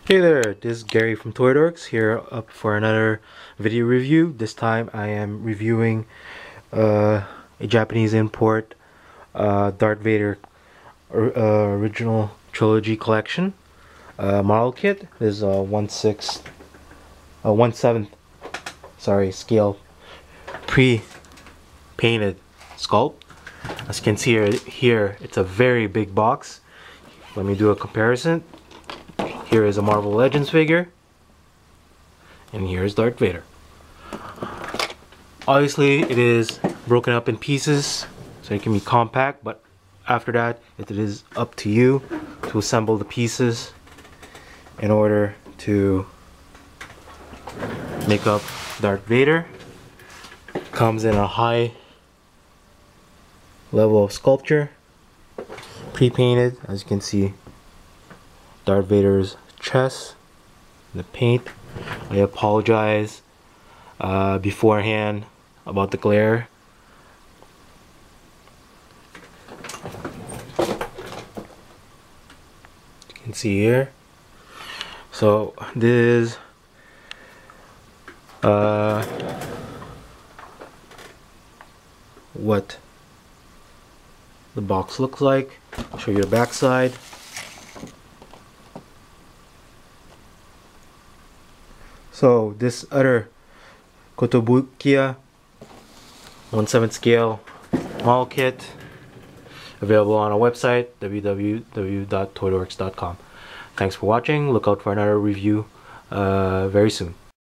Hey there, this is Gary from Toydorks here up for another video review. This time I am reviewing a Japanese import Darth Vader original trilogy collection model kit. This is a 1/7 scale pre-painted sculpt. As you can see here, it's a very big box. Let me do a comparison. Here is a Marvel Legends figure, and here's Darth Vader. Obviously, it is broken up in pieces, so it can be compact, but after that, it is up to you to assemble the pieces in order to make up Darth Vader. Comes in a high level of sculpture, pre-painted, as you can see. Darth Vader's chest, the paint. I apologize beforehand about the glare. You can see here. So this is what the box looks like. I'll show you the back side. So this other Kotobukiya 1/7 scale model kit available on our website www.toydorks.com. Thanks for watching. Look out for another review very soon.